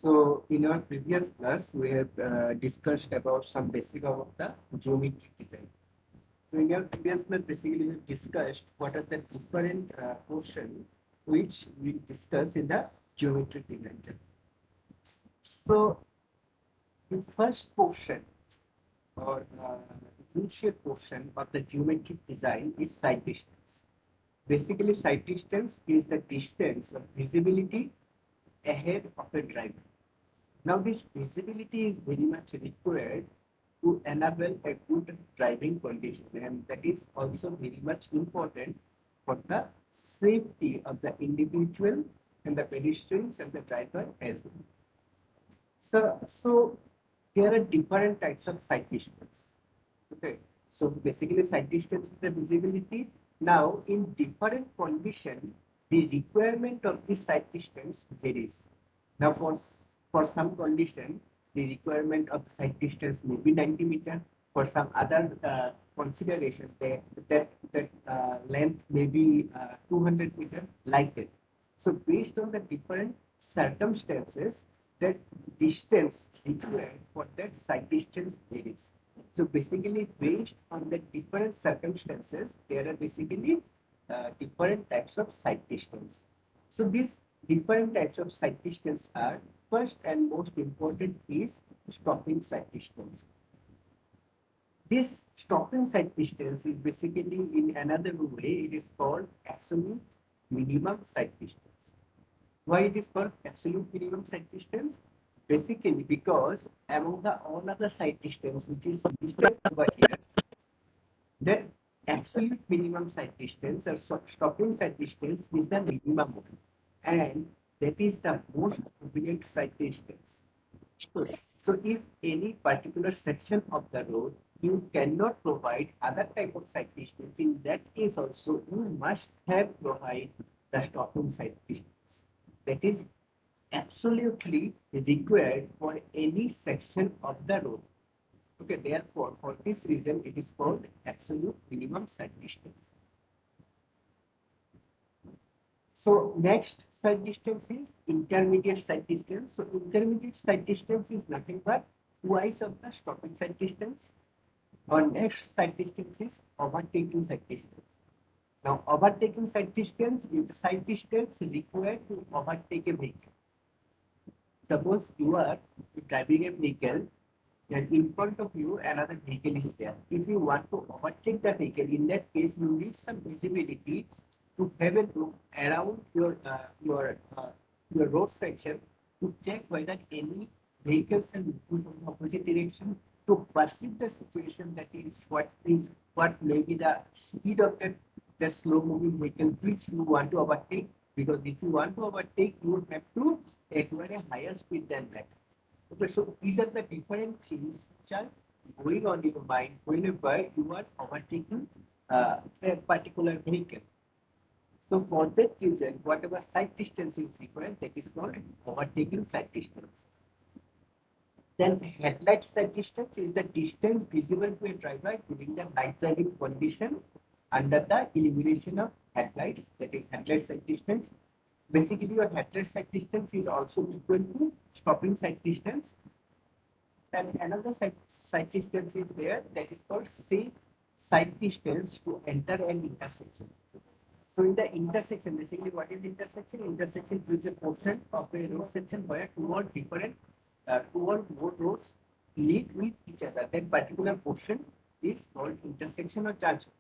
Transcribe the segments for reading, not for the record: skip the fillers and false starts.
So in our previous class, we have discussed about some basic of the geometric design. So in our previous class, basically we discussed what are the different portion which we discussed in the geometric design. So the first portion or crucial portion of the geometric design is sight distance. Basically, sight distance is the distance of visibility ahead of a driver. Now, this visibility is very much required to enable a good driving condition, and that is also very much important for the safety of the individual and the pedestrians and the driver as well. So there are different types of sight distance. Okay, so basically sight distance is the visibility. Now, in different condition, the requirement of this sight distance varies. Now, for some condition, the requirement of the sight distance may be 90 meter. For some other consideration, that length may be 200 meter, like that. So, based on the different circumstances, that distance required for that sight distance varies. So basically, based on the different circumstances, there are basically different types of sight distance. So these different types of sight distance are, first and most important is stopping sight distance. This stopping sight distance is basically, in another way, it is called absolute minimum sight distance. Why it is called absolute minimum sight distance? Basically, because among the all other sight distance which is listed over here, that absolute minimum sight distance or stopping sight distance is the minimum one, and that is the most convenient sight distance. So, so if any particular section of the road you cannot provide other type of sight distance, in that case also you must have provide the stopping sight distance. That is absolutely required for any section of the road. Okay, therefore, for this reason, it is called absolute minimum sight distance. So next sight distance is intermediate sight distance. So intermediate sight distance is nothing but twice of the stopping sight distance. Our next sight distance is overtaking sight distance. Now overtaking sight distance is the sight distance required to overtake a vehicle. Suppose you are driving a vehicle and in front of you another vehicle is there. If you want to overtake the vehicle, in that case you need some visibility to have a look around your road section to check whether any vehicles are moving from the opposite direction, to perceive the situation, that is what may be the speed of that slow moving vehicle which you want to overtake, because if you want to overtake you would have to acquire a higher speed than that. Okay, so these are the different things which are going on in your mind whenever you are overtaking a particular vehicle. So for that reason, whatever sight distance is required, that is called overtaking sight distance. Then headlight sight distance is the distance visible to a driver during the night driving condition under the illumination of headlights, that is headlight sight distance. Basically, your headlight sight distance is also equal to stopping sight distance. And another sight distance is there, that is called safe sight distance to enter an intersection. So in the intersection, basically what is intersection? Intersection is a portion of a road section where two or more roads meet with each other. That particular portion is called intersection or junction.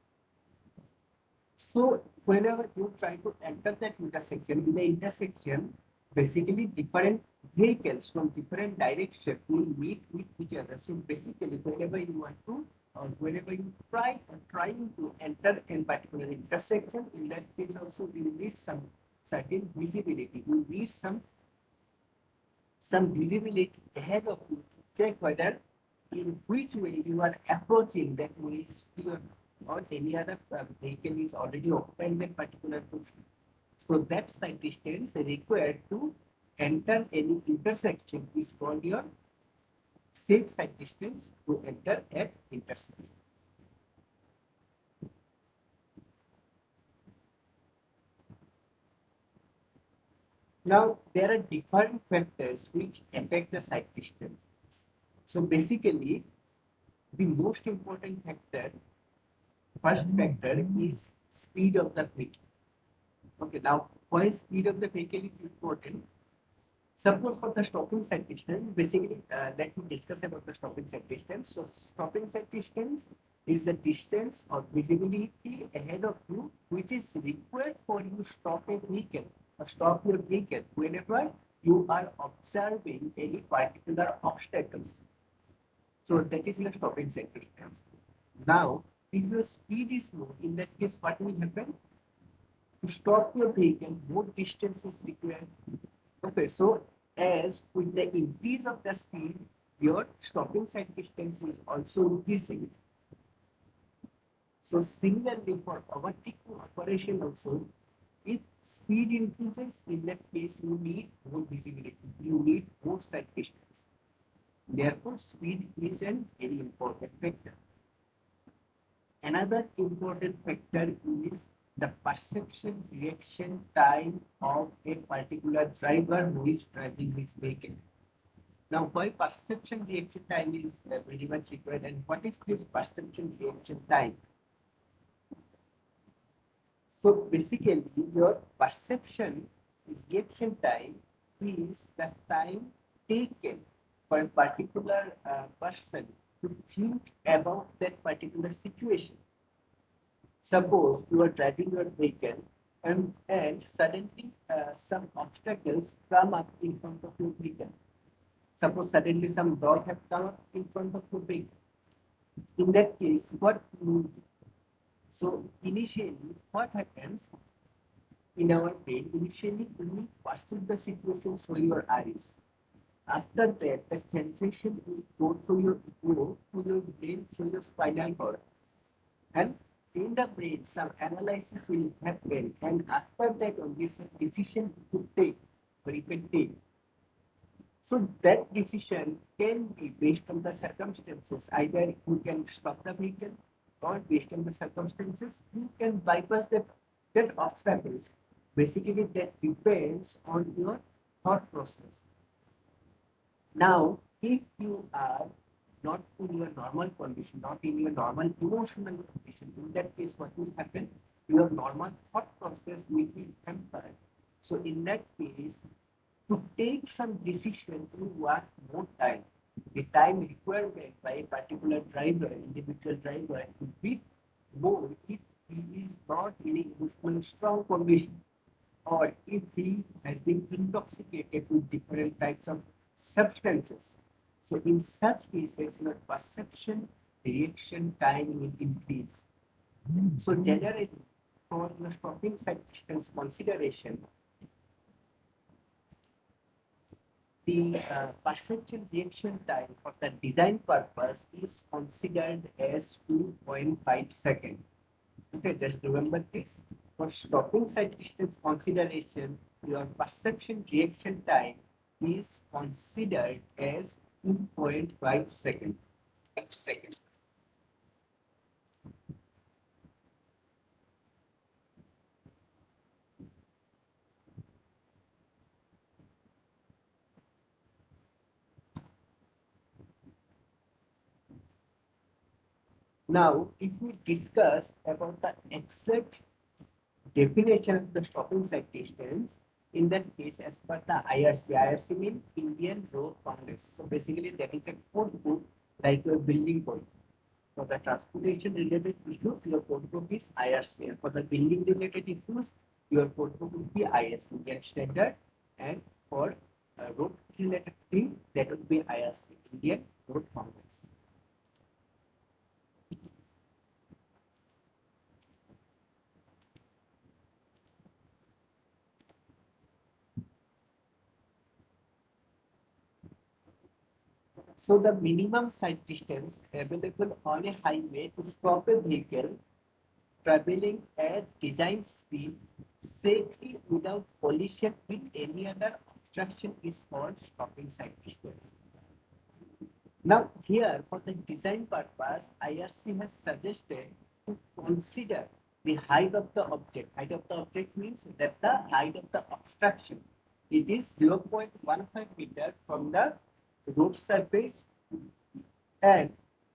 So whenever you try to enter that intersection, in the intersection, basically different vehicles from different directions will meet with each other. So basically, whenever you want to, or whenever you trying to enter a particular intersection, in that case also you need some certain visibility. You need some visibility ahead of you to check whether in which way you are approaching that way is clear, or any other vehicle is already occupying that particular portion. So that sight distance required to enter any intersection is called your safe sight distance to enter at intersection. Now, there are different factors which affect the sight distance. So basically, the most important factor, first factor is speed of the vehicle. Okay, now why speed of the vehicle is important? Suppose for the stopping sight distance, basically, let me discuss about the stopping sight distance. So, stopping sight distance is the distance or visibility ahead of you, which is required for you to stop a vehicle or stop your vehicle whenever you are observing any particular obstacles. So, that is your stopping sight distance. Now, if your speed is low, in that case, what will happen? To stop your vehicle, more distance is required. Okay, so as with the increase of the speed, your stopping sight distance is also increasing. So similarly for overtaking operation also, if speed increases, in that case you need more visibility, you need more sight distance. Therefore, speed is an very important factor. Another important factor is the perception reaction time of a particular driver who is driving his vehicle. Now, why perception reaction time is very much required, and what is this perception reaction time? So, basically, your perception reaction time is the time taken for a particular person to think about that particular situation. Suppose you are driving your vehicle and suddenly some obstacles come up in front of your vehicle. Suppose suddenly some dog have come up in front of your vehicle. In that case, what you do? So initially, what happens in our brain? Initially, we perceive the situation through your eyes. After that, the sensation will go through your brain through your spinal cord, and in the brain, some analysis will happen, and after that, only some decision to take or you can take. So that decision can be based on the circumstances. Either you can stop the vehicle, or based on the circumstances, you can bypass that obstacles. Basically, that depends on your thought process. Now, if you are not in your normal condition, not in your normal emotional condition, in that case, what will happen? Your normal thought process will be hampered. So, in that case, to take some decision you want more time. The time required by a particular driver, individual driver, could be more if he is not in a emotional strong condition, or if he has been intoxicated with different types of substances. So in such cases, your perception reaction time will increase. So generally, for your stopping sight distance consideration, the perception reaction time for the design purpose is considered as 2.5 seconds. Okay, just remember this. For stopping sight distance consideration, your perception reaction time is considered as 2.5 seconds. Now, if we discuss about the exact definition of the stopping sight distance, in that case, as per the IRC means Indian Road Congress. So basically, that is a code book like your building code. For the transportation related issues, your code book is IRC. And for the building related issues, your code book will be IS, Indian Standard. And for road related thing, that would be IRC, Indian Road Congress. So the minimum sight distance available on a highway to stop a vehicle traveling at design speed safely without collision with any other obstruction is called stopping sight distance. Now here for the design purpose, IRC has suggested to consider the height of the object. Height of the object means that the height of the obstruction. it is 0.15 meter from the road surface, and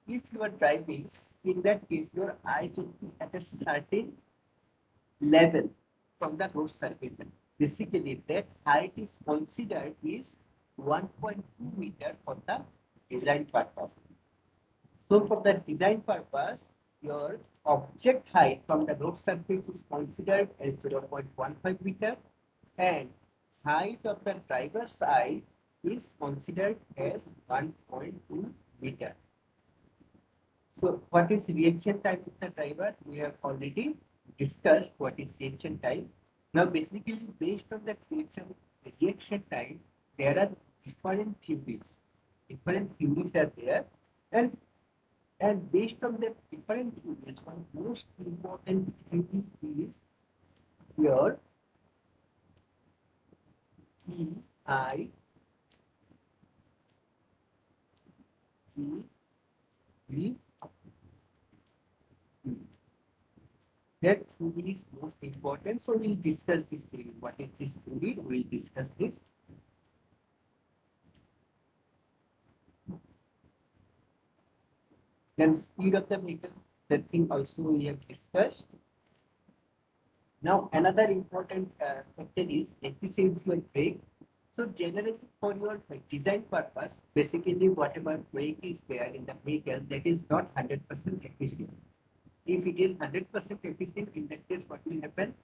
if you are driving, in that case your eyes will be at a certain level from the road surface. Basically, that height is considered is 1.2 meter for the design purpose. So for the design purpose, your object height from the road surface is considered as 0.15 meter, and height of the driver's eye is considered as 1.2 meter. So what is reaction time of the driver? We have already discussed what is reaction time. Now basically based on that reaction time, there are different theories. Different theories are there, and based on the different theories, one most important theory is your EIP. That theory is most important. So we'll discuss this theory. What is this theory? We'll discuss this. Then speed of the vehicle. That thing also we have discussed. Now another important factor is efficiency of brake. So generally for your design purpose, basically whatever brake is there in the vehicle, that is not 100% efficient. If it is 100% efficient, in that case what will happen?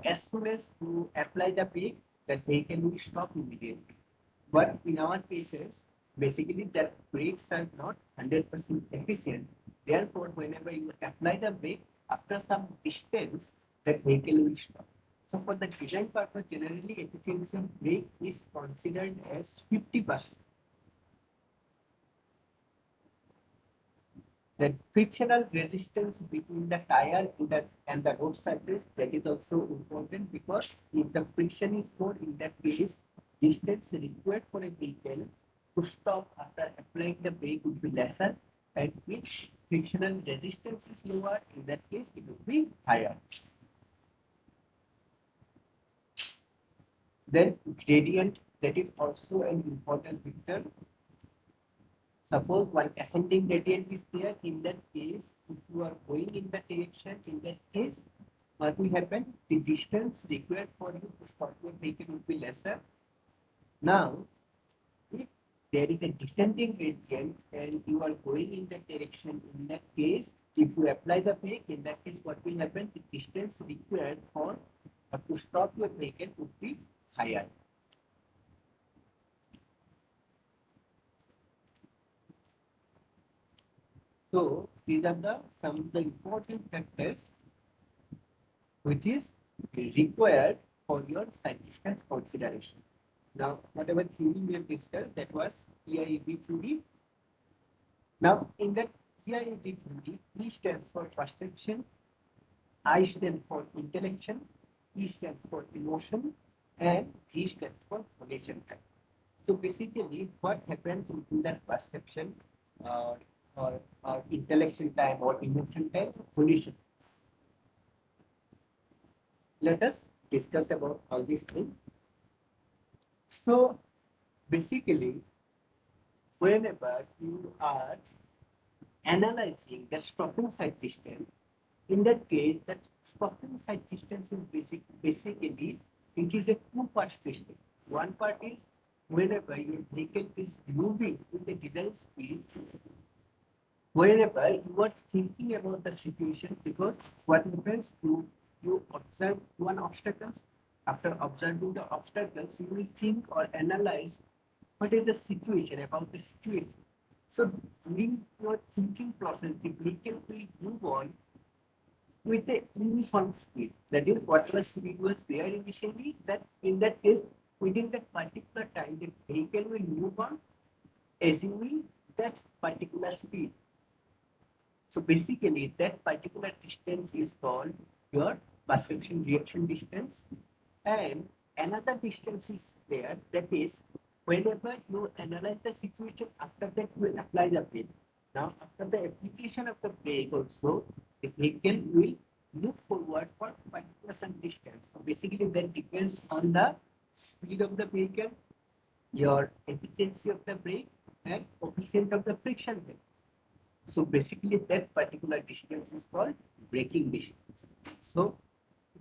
As soon as you apply the brake, that vehicle will stop immediately. But in our cases, basically that brakes are not 100% efficient. Therefore, whenever you apply the brake, after some distance, that vehicle will stop. So for the design purpose, generally efficiency of brake is considered as 50%. The frictional resistance between the tire and the road surface, that is also important, because if the friction is more, in that case distance required for a vehicle to stop after applying the brake would be lesser, and if frictional resistance is lower, in that case it would be higher. Then gradient, that is also an important factor. Suppose one ascending gradient is there, in that case, if you are going in that direction, in that case, what will happen? The distance required for you to stop your vehicle will be lesser. Now, if there is a descending gradient and you are going in that direction, in that case, if you apply the brake, in that case, what will happen? The distance required for to stop your vehicle would be higher. So these are the some of the important factors which is required for your side distance consideration. Now, whatever theory we have discussed, that was EIB theory. Now, in that EIB theory, E stands for perception, I stands for intellection, E stands for emotion, and V stands for volition time. So basically, what happens within that perception, uh, or intellection time or emotion time, volition. Let us discuss about all these things. So basically, whenever you are analyzing the stopping side distance, in that case, that stopping side distance is basically it is a two-part system. One part is whenever your vehicle is moving with the design speed, whenever you are thinking about the situation, because what happens to you observe one obstacle, after observing the obstacles you will think or analyze what is the situation about the situation. So during your thinking process, the vehicle will move on with a uniform speed. That is, whatever speed was there initially, that in that case, within that particular time, the vehicle will move on assuming that particular speed. So basically, that particular distance is called your perception reaction distance, and another distance is there, that is whenever you analyze the situation, after that you will apply the brake. Now, after the application of the brake, also the vehicle will move forward for particular some distance. So basically, that depends on the speed of the vehicle, your efficiency of the brake, and coefficient of the friction rate. So basically that particular distance is called braking distance. So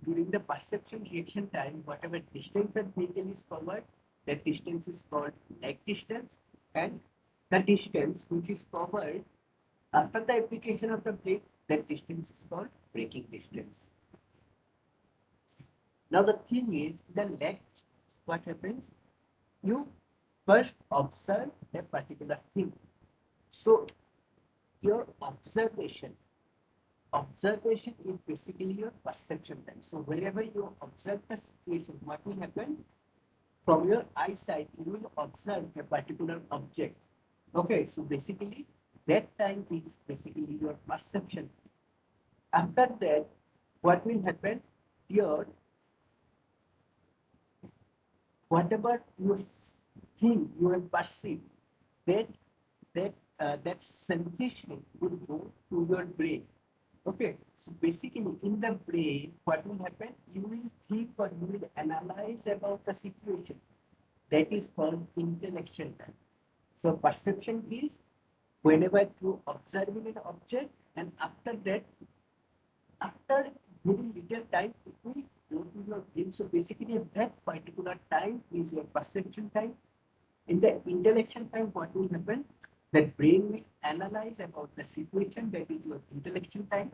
during the perception reaction time, whatever distance the vehicle is covered, that distance is called lag distance, and the distance which is covered after the application of the brake, that distance is called braking distance. Now the thing is, the lag, what happens? You first observe a particular thing. So your observation is basically your perception time. So wherever you observe the situation, what will happen? From your eyesight, you will observe a particular object. Okay, so basically that time is basically your perception. After that, what will happen? Your whatever you think you have perceived, that that sensation will go to your brain. Okay, so basically in the brain, what will happen? You will think or you will analyze about the situation. That is called intellectual time. So perception is whenever you observing an object, and after that, after very little time, it will go to your brain. So basically that particular time is your perception time. In the intellectual time, what will happen? That brain will analyze about the situation, that is your intellectual time.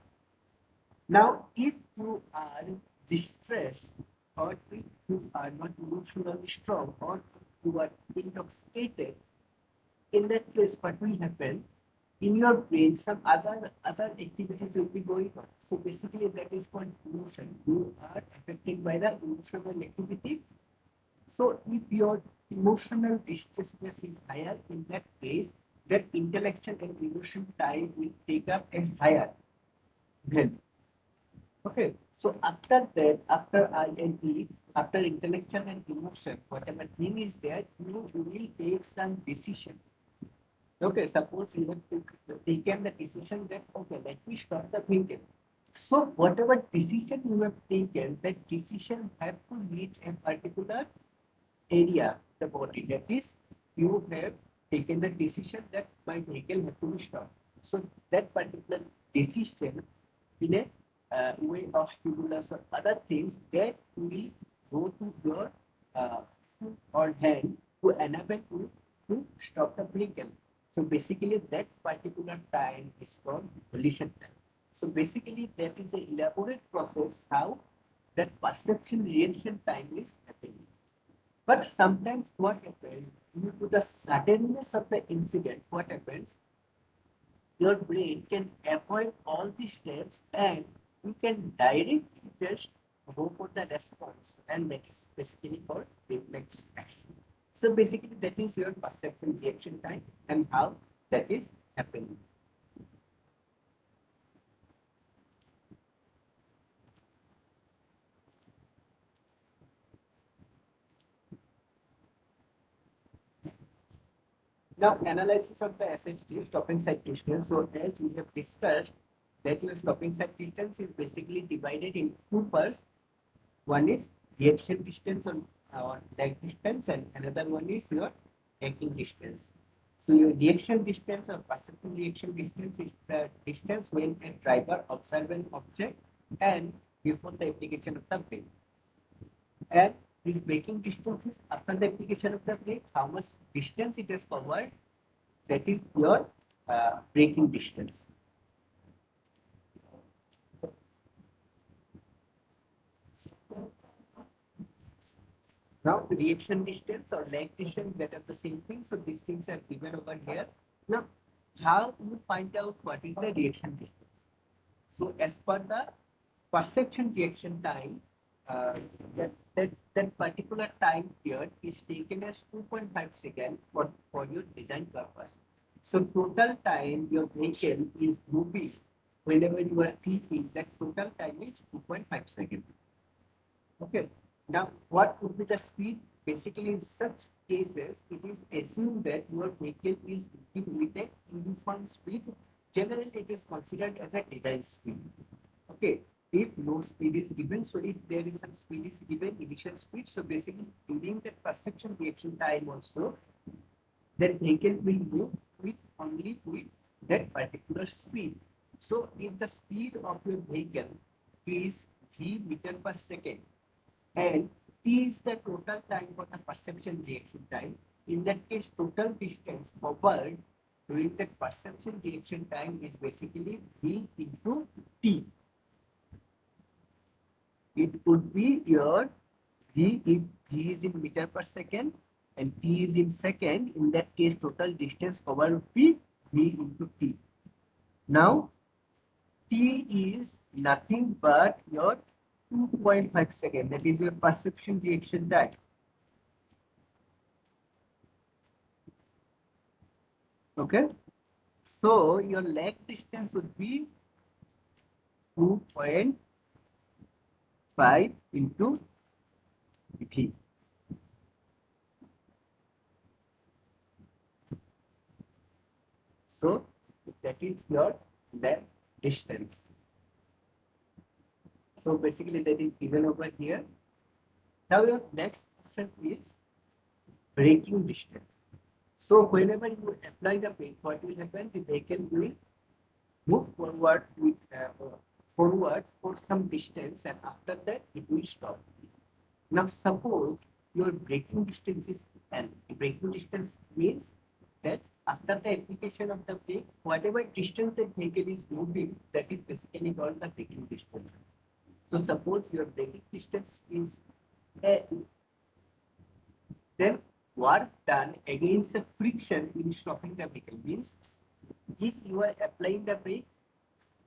Now, if you are distressed, or if you are not emotionally strong, or if you are intoxicated, in that case, what will happen? In your brain, some other activities will be going on. So basically, that is called emotion. You are affected by the emotional activity. So if your emotional distressness is higher, in that case, that intellectual and emotion time will take up a higher value. Okay, so after that, after I and E, after intellectual and emotion, whatever thing is there, you will take some decision. Okay, suppose you have taken the decision that, okay, let me start the vehicle. So whatever decision you have taken, that decision have to reach a particular area, the body. That is, you have taken the decision that my vehicle have to be stopped. So that particular decision in a way of stimulus or other things that will go to your foot or hand to enable you to stop the vehicle. So basically that particular time is called volition time. So basically that is an elaborate process how that perception reaction time is happening. But sometimes what happens, due to the suddenness of the incident, what happens, your brain can avoid all these steps and you can directly just go for the response, and that is basically called reflex action. So basically that is your perception reaction time and how that is happening. Now, analysis of the SHD, stopping site distance. So, as we have discussed, that your stopping site distance is basically divided in two parts. One is reaction distance or lag distance, and another one is your taking distance. So, your reaction distance or perception reaction distance is the distance when a driver observes an object and before the application of the brake. And this braking distance is after the application of the brake, how much distance it has covered, that is your braking distance. Now, reaction distance or lag distance, that are the same thing. So these things are given over here. Now, how you find out what is the reaction distance? So as per the perception reaction time, that particular time period is taken as 2.5 seconds for your design purpose. So total time your vehicle is moving whenever you are thinking, that total time is 2.5 seconds. Okay. Now, what would be the speed? Basically, in such cases, it is assumed that your vehicle is moving with a uniform speed. Generally, it is considered as a design speed. Okay. if no speed is given, so if there is some speed is given, initial speed, so basically during that perception reaction time also, that vehicle will move with only with that particular speed. So if the speed of your vehicle is v meter per second and t is the total time for the perception reaction time, in that case total distance covered during that perception reaction time is basically v into t. It would be your v if v is in meter per second and t is in second. In that case, total distance covered would be v into t. Now, t is nothing but your 2.5 second. That is your perception reaction time. Okay. So your lag distance would be 2.5 into v. So that is your lag distance. So basically that is given over here. Now your next question is braking distance. So whenever you apply the brake, what will happen? The vehicle will move forward for some distance, and after that it will stop. Now suppose your braking distance is L. Braking distance means that after the application of the brake, whatever distance the vehicle is moving, that is basically called the braking distance. So suppose your braking distance is L, then work done against the friction in stopping the vehicle means if you are applying the brake,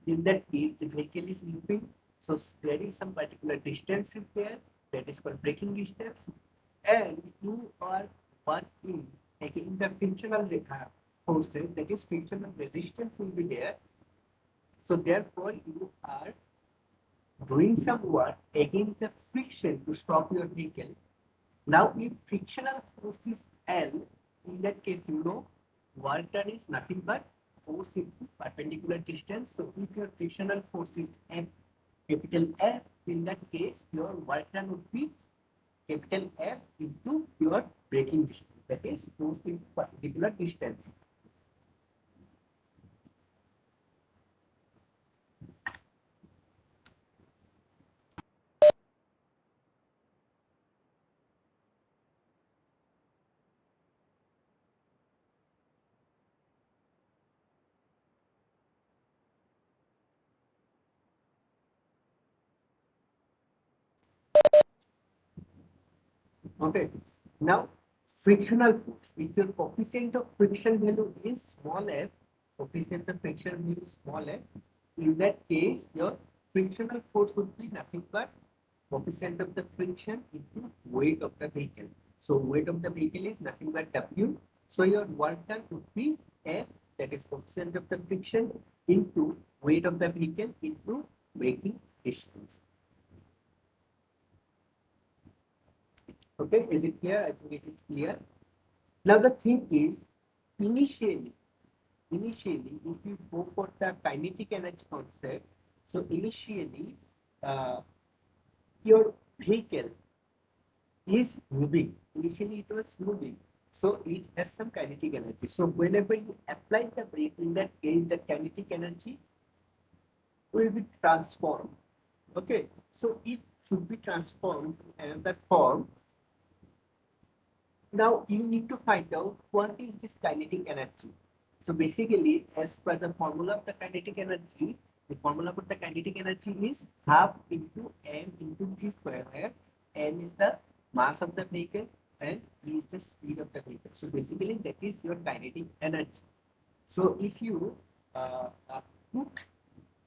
in that case the vehicle is moving, so there is some particular distance is there, that is called braking distance, and you are working against the frictional forces, that is frictional resistance will be there. So therefore you are doing some work against the friction to stop your vehicle. Now, if frictional force is L, in that case, you know, work done is nothing but force into perpendicular distance. So, if your frictional force is F, capital F, in that case, your work done would be capital F into your braking distance. That is force into perpendicular distance. Okay. Now, frictional force. If your coefficient of friction value is small f, coefficient of friction value is small f, in that case, your frictional force would be nothing but coefficient of the friction into weight of the vehicle. So, weight of the vehicle is nothing but W. So, your work done would be F, that is coefficient of the friction, into weight of the vehicle into braking distance. Okay, is it clear? I think it is clear. Now the thing is, initially, if you go for the kinetic energy concept, so initially, uh, your vehicle is moving. Initially, it was moving, so it has some kinetic energy. So whenever you apply the brake, in that case, the kinetic energy will be transformed. Okay, so it should be transformed in another form. Now you need to find out what is this kinetic energy. So basically, as per the formula of the kinetic energy, the formula for the kinetic energy is half into m into v square, where m is the mass of the vehicle and v is the speed of the vehicle. So basically, that is your kinetic energy. So if you put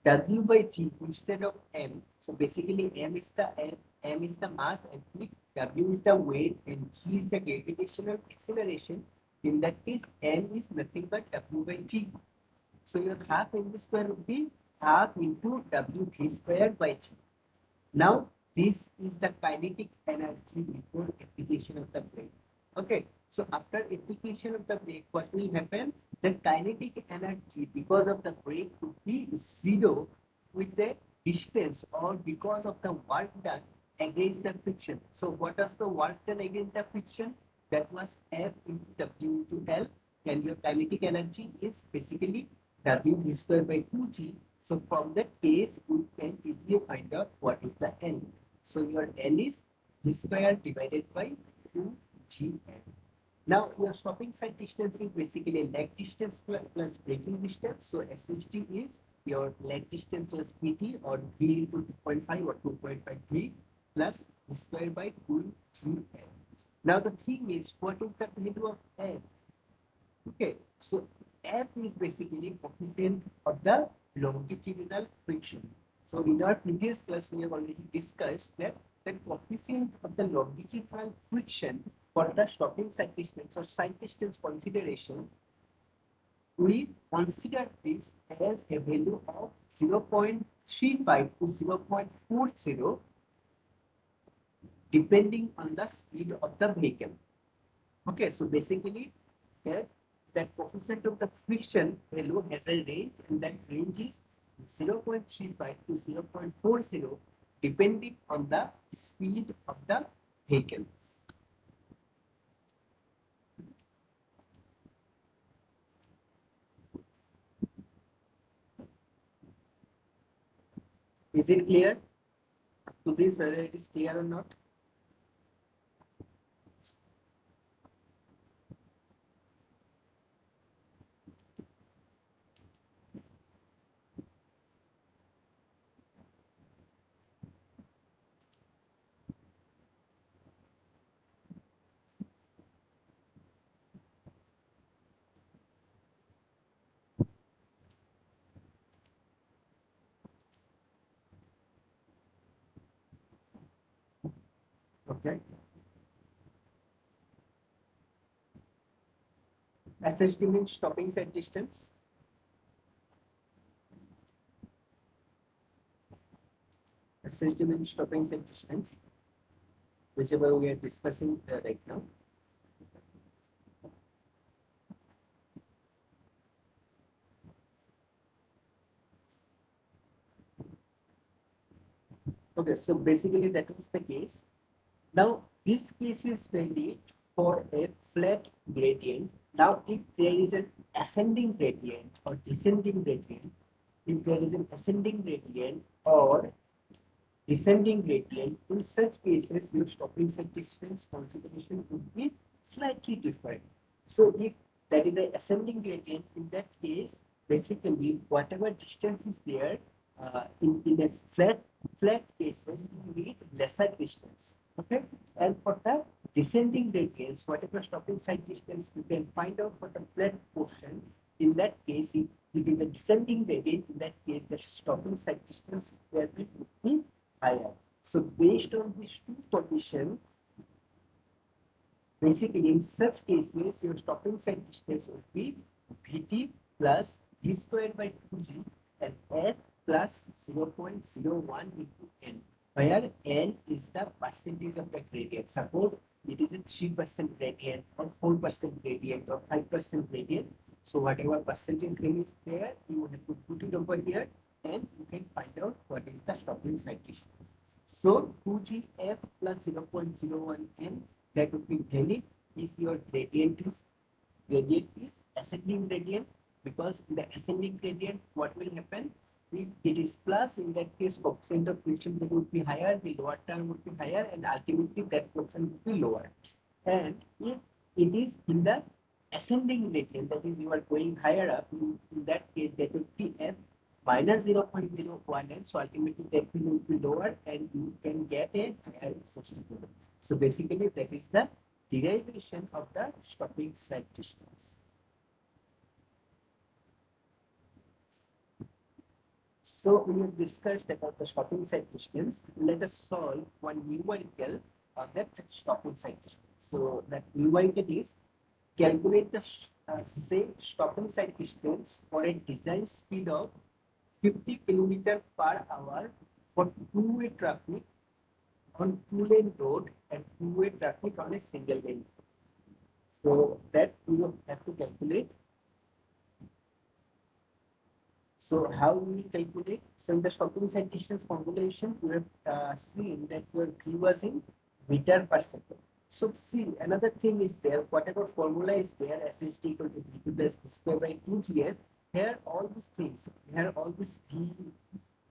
W by G instead of M. So basically M is the mass, and if W is the weight and G is the gravitational acceleration, in that case M is nothing but W by G. So your half M square would be half into W V square by G. Now this is the kinetic energy before application of the brake. Okay, so after application of the brake, what will happen? The kinetic energy because of the brake would be zero with the distance or because of the work done against the friction. So what was the work done against the friction? That was F into W into L, and your kinetic energy is basically W v square by 2G. So from that case, you can easily find out what is the L. So your L is v square divided by 2GL. Now your stopping side distance is basically leg distance plus braking distance. So SHD is your leg distance was PT or V into 2.5 or 2.53 plus V square by 2GL. Now the thing is, what is the value of F? Okay, so F is basically coefficient of the longitudinal friction. So in our previous class, we have already discussed that the coefficient of the longitudinal friction for the stopping side distance or side distance consideration, we consider this as a value of 0.35 to 0.40 depending on the speed of the vehicle. Okay, so basically that that coefficient of the friction value has a range, and that range is 0.35 to 0.40 depending on the speed of the vehicle. Is it clear to this, whether it is clear or not? Okay. SHD means stopping side distance. SHD means stopping side distance, whichever we are discussing right now. Okay, so basically that was the case. Now, this case is valid for a flat gradient. Now, if there is an ascending gradient or descending gradient, if there is an ascending gradient or descending gradient, in such cases, your stopping side distance consideration would be slightly different. So, if that is the ascending gradient, in that case, basically, whatever distance is there, in a flat cases, you need lesser distance. Okay, and for the descending gradients, whatever stopping side distance you can find out for the flat portion, in that case, if it is a descending gradient, in that case, the stopping side distance requirement would be higher. So based on these two conditions, basically in such cases, your stopping side distance would be Vt plus V squared by 2g and F plus 0.01 into N, where N is the percentage of the gradient. Suppose it is a 3% gradient or 4% gradient or 5% gradient. So whatever percentage value is there, you have to put it over here and you can find out what is the stopping side distance. So 2gf plus 0.01 n, that would be valid if your gradient is ascending gradient, because in the ascending gradient what will happen, if it is plus, in that case coefficient of friction would be higher, the lower term would be higher, and ultimately that coefficient would be lower. And if it is in the ascending gradient, that is you are going higher up, in that case that would be f minus 0.01, and so ultimately that will be lower and you can get a higher substitute. So basically that is the derivation of the stopping side distance. So we have discussed about the stopping side distance. Let us solve one numerical on that stopping side distance. So that numerical is, calculate the say stopping side distance for a design speed of 50 km per hour for two-way traffic on two-lane road and two-way traffic on a single lane. So that we will have to calculate. So how we calculate? So in the stopping side distance formulation, we have seen that your V was in meter per second. So see, another thing is there, whatever formula is there, SHD equal to V2 plus V square by 2GF, here all these things, here all this V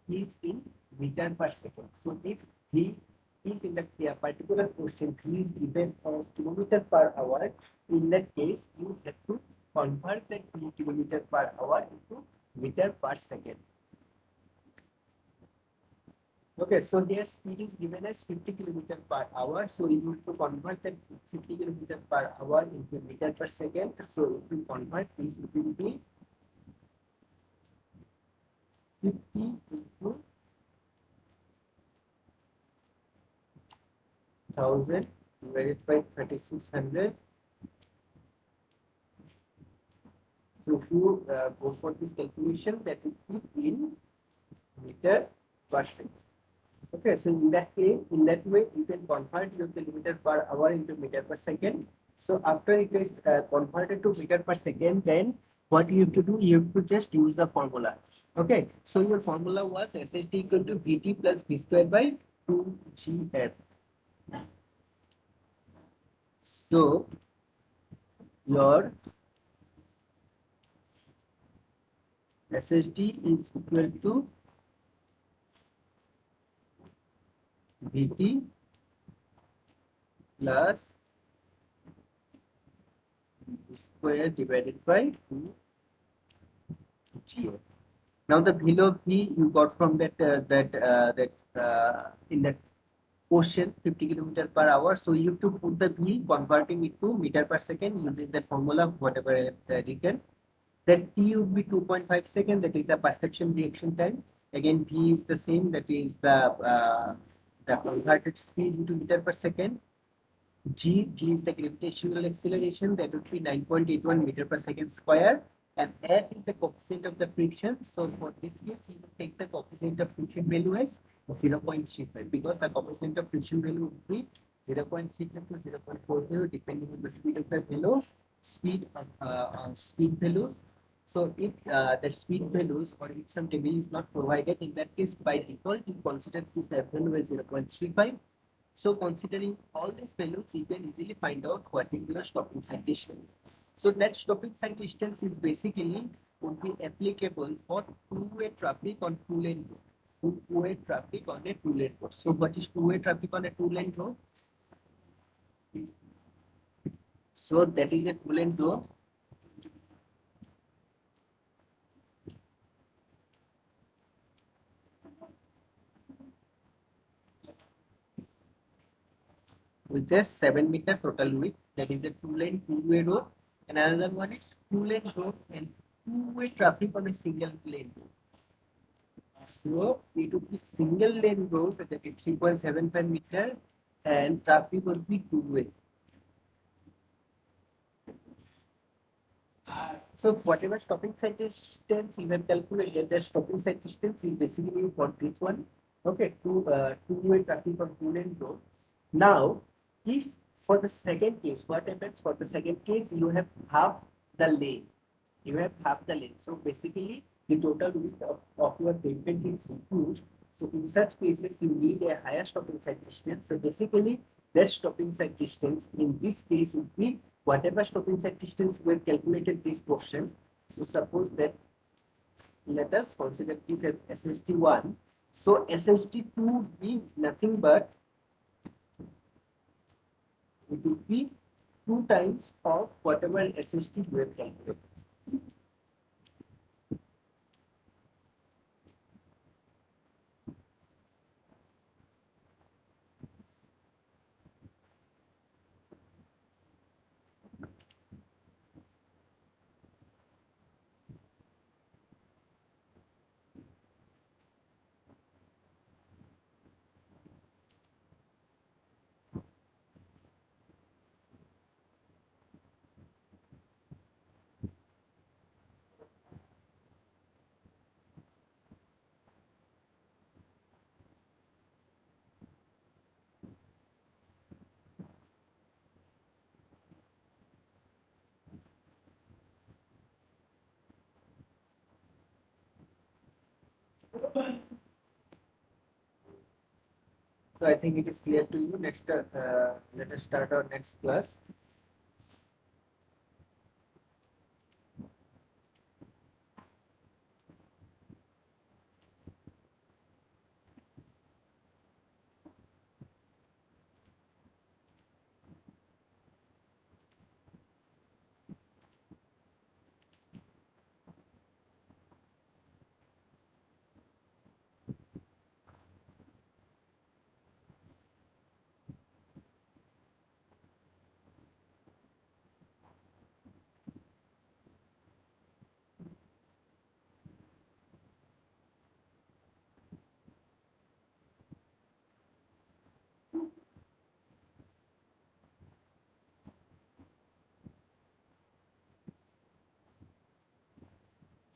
is in meter per second. So if in the particular question V is given as kilometer per hour, in that case you have to convert that V kilometer per hour into meter per second. Okay, so their speed is given as 50 kilometer per hour. So you need to convert that 50 kilometer per hour into meter per second. So if you convert this, it will be 50 into 1000 divided by 3600. So if you go for this calculation, that will be in meter per second. Okay, so in that case, in that way, you can convert your kilometer per hour into meter per second. So after it is converted to meter per second, then what you have to do, you have to just use the formula. Okay, so your formula was SHT equal to VT plus V square by 2GF. So your SHT is equal to VT plus V square divided by 2GF. Now the value of V you got from that in that question 50 kilometer per hour. So you have to put the V converting it to meter per second using that formula whatever I have written. That T would be 2.5 seconds. That is the perception reaction time. Again V is the same. That is the converted speed into meter per second. G is the gravitational acceleration, that would be 9.81 meter per second square, and F is the coefficient of the friction. So for this case, you will take the coefficient of friction value as 0.35 because the coefficient of friction value would be 0.35 to 0.40 depending on the speed of the velos, speed values. So if the speed values or if some table is not provided, in that case by default you consider this F value as 0.35. So considering all these values, you can easily find out what is your stopping side distance. So that stopping side distance is basically would be applicable for two-way traffic on two-lane road. Two-way traffic on a two-lane road. So what is two-way traffic on a two-lane road? So that is a two-lane road with a 7 meter total width. That is a two-lane two-way road. And another one is two-lane road and two-way traffic on a single lane road. So it would be single lane road that is 3.75 meter and traffic would be two-way. So whatever stopping side distance you have calculated, the stopping side distance is basically for this one. Okay, two-way traffic on two-lane road. Now, if for the second case, what happens for the second case, you have half the lane. You have half the lane. So basically, the total width of your pavement is reduced. So in such cases, you need a higher stopping side distance. So basically, that stopping side distance in this case would be whatever stopping side distance we have calculated this portion. So suppose that let us consider this as SHT1. So SHT2 would be nothing but it would be 2 times of whatever SHT we have calculated. So I think it is clear to you. Next, let us start our next class.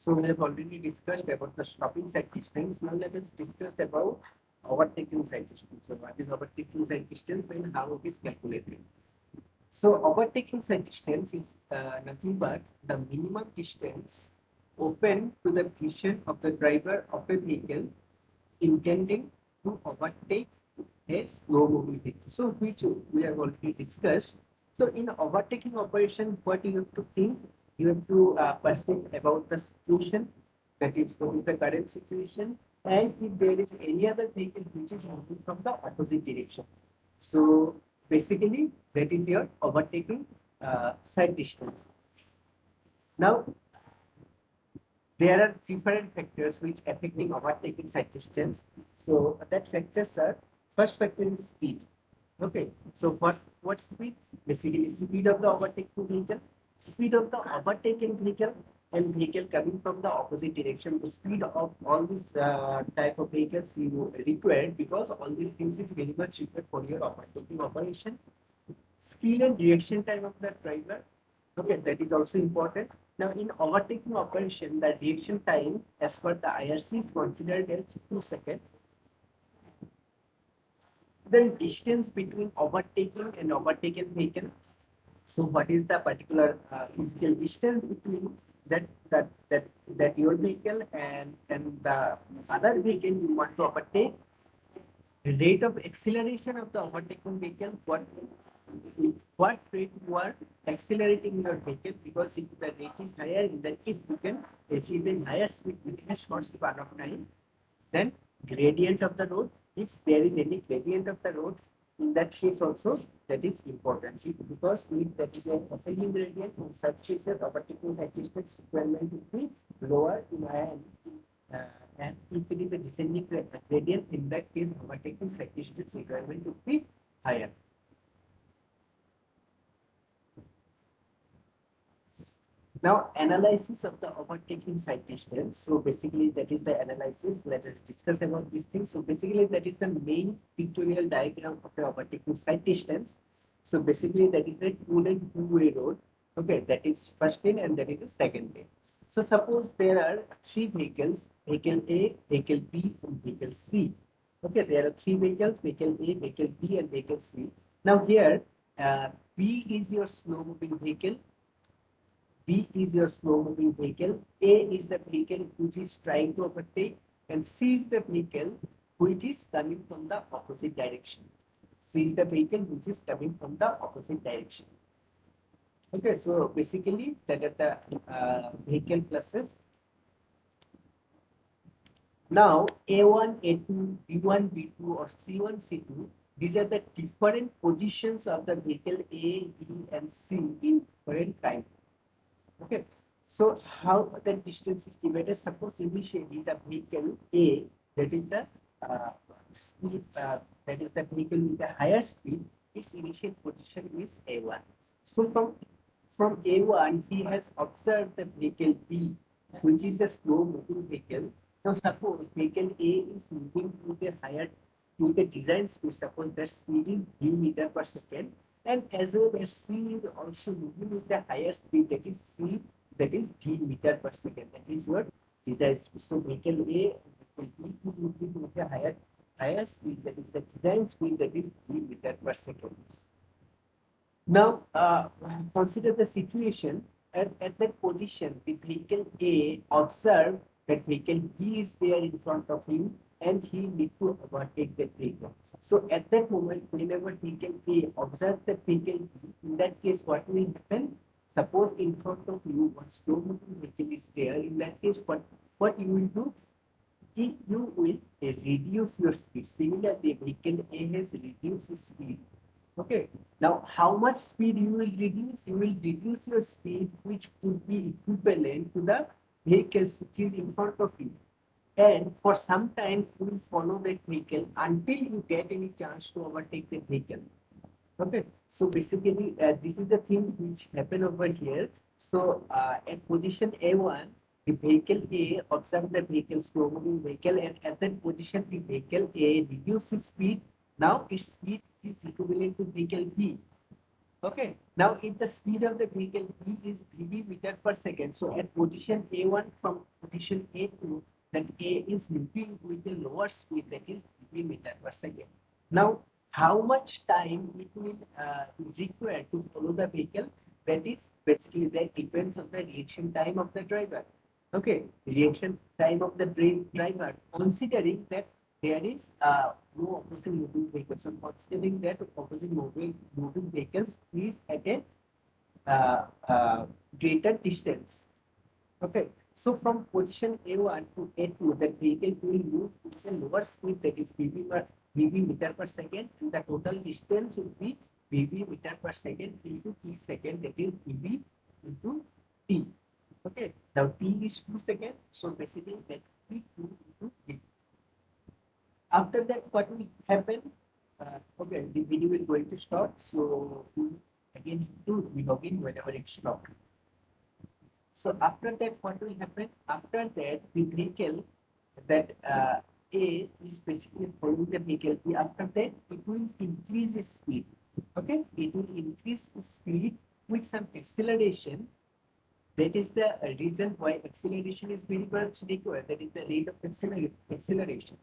So we have already discussed about the stopping side distance. Now let us discuss about overtaking side distance. So what is overtaking side distance and how it is calculated? So overtaking side distance is nothing but the minimum distance open to the vision of the driver of a vehicle intending to overtake a slow moving vehicle. So which we have already discussed. So in overtaking operation, what you have to think, you have to perceive about the situation, that is what is the current situation, and if there is any other vehicle which is moving from the opposite direction. So basically that is your overtaking side distance. Now there are different factors which affecting overtaking side distance. So that factors are, first factor is speed. Okay, so what speed? Basically speed of the overtaking vehicle, speed of the overtaken vehicle, and vehicle coming from the opposite direction. The speed of all these type of vehicles you required, because all these things is very much required for your overtaking operation. Skill and reaction time of the driver. Okay, that is also important. Now, in overtaking operation, the reaction time as per the IRC is considered as 2 seconds. Then distance between overtaking and overtaken vehicle. So, what is the particular physical distance between that your vehicle and the other vehicle you want to overtake? The rate of acceleration of the overtaking vehicle, what rate you are accelerating your vehicle, because if the rate is higher, in that case you can achieve a higher speed within a short span of time. Then gradient of the road, if there is any gradient of the road, in that case also that is important, because if that is an ascending gradient, in such cases overtaking side distance requirement will be lower in uh, and if it is a descending gradient, in that case overtaking side distance requirement will be higher. Now, analysis of the overtaking side distance. So basically, that is the analysis. Let us discuss about these things. So basically, that is the main pictorial diagram of the overtaking side distance. So basically, that is a two-lane two-way road. Okay, that is first lane and that is the second lane. So suppose there are three vehicles: vehicle A, vehicle B, and vehicle C. Okay, there are three vehicles: vehicle A, vehicle B, and vehicle C. Now here, B is your slow-moving vehicle. B is your slow moving vehicle, A is the vehicle which is trying to overtake, and C is the vehicle which is coming from the opposite direction. C is the vehicle which is coming from the opposite direction. Okay, so basically that are the vehicle pluses. Now A1, A2, B1, B2 or C1, C2, these are the different positions of the vehicle A, B and C in different time. Okay, so how the distance is divided? Suppose initially the vehicle A, that is the speed, that is the vehicle with the higher speed, its initial position is A1. So from A1, he has observed the vehicle B, which is a slow moving vehicle. Now suppose vehicle A is moving with a higher, with the design speed, suppose that speed is v meter per second, and as well as C is also moving with the higher speed, that is C, that is v meter per second. That is what design speed. So vehicle A, vehicle B is moving with a higher speed, that is the design speed, that is v meter per second. Now, consider the situation at that position. The vehicle A observed that vehicle B is there in front of him and he need to overtake that vehicle. So at that moment, whenever vehicle A observe that vehicle B, in that case, what will happen? Suppose in front of you one slow moving vehicle is there. In that case, what you will do? You will reduce your speed. Similarly, vehicle A has reduced its speed. Okay. Now, how much speed you will reduce? You will reduce your speed, which would be equivalent to the vehicles which is in front of you. And for some time, you will follow that vehicle until you get any chance to overtake that vehicle. Okay, so basically, this is the thing which happen over here. So, at position A1, the vehicle A observe the vehicle, slow moving vehicle, and at that position, the vehicle A reduces speed. Now, its speed is equivalent to vehicle B. Okay, now if the speed of the vehicle B is VB meter per second, so at position A1 from position A2, that A is moving with a lower speed, that is VB meter per second. Now, how much time it will require to follow the vehicle? That is basically that depends on the reaction time of the driver. Okay, reaction time of the driver, considering that there is no opposing moving vehicles. So considering that opposing moving vehicles is at a uh, uh, greater distance. Okay, so from position A1 to A2, that vehicle will move with a lower speed, that is VB meter per second, and the total distance will be VB meter per second into T second, that is VB into T. Okay, now T is 2 seconds, so basically that will be 2 into V. After that, what will happen? Okay, the video will going to stop, so you again need to log in whenever it stopped. So after that, what will happen? After that, the vehicle that A is basically following the vehicle B. After that, it will increase its speed. Okay, it will increase its speed with some acceleration. That is the reason why acceleration is very much required. That is the rate of acceleration.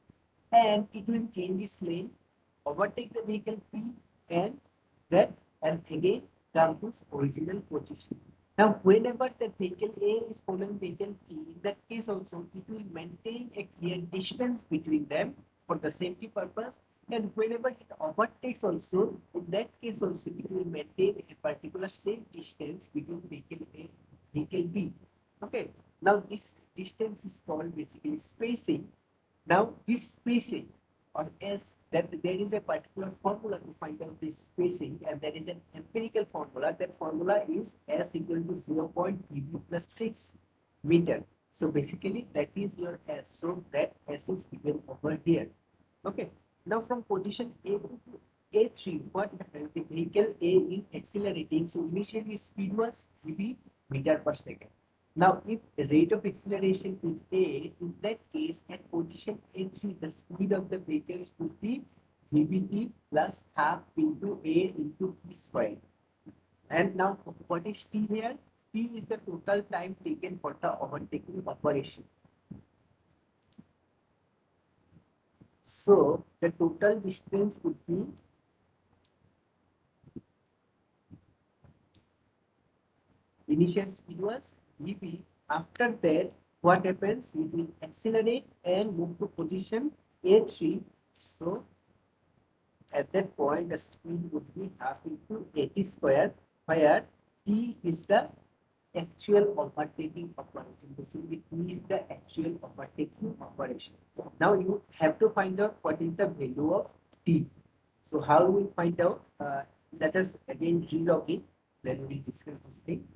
And it will change its lane, overtake the vehicle P, and that and again come to its original position. Now, whenever the vehicle A is following vehicle P, in that case also it will maintain a clear distance between them for the safety purpose. And whenever it overtakes also, in that case also it will maintain a particular safe distance between vehicle A and vehicle B. Okay. Now this distance is called basically spacing. Now, this spacing or S, that there is a particular formula to find out this spacing, and there is an empirical formula. That formula is S equal to 0.PB plus 6 meter. So basically, that is your S. So that S is given over here. Okay. Now from position A to A3, what happens? The vehicle A is accelerating. So initially speed was VB meter per second. Now, if the rate of acceleration is A, in that case, at position A3, the speed of the vehicles would be VBT plus half into A into T squared. And now, what is T here? T is the total time taken for the overtaking operation. So, the total distance would be initial speed was VB. After that, what happens? It will accelerate and move to position A3. So at that point, the speed would be half into 80 square, where T is the actual overtaking operation. Basically, T is the actual overtaking operation. Now you have to find out what is the value of T. So how we will find out? Let us again relog in. Then we will discuss this thing.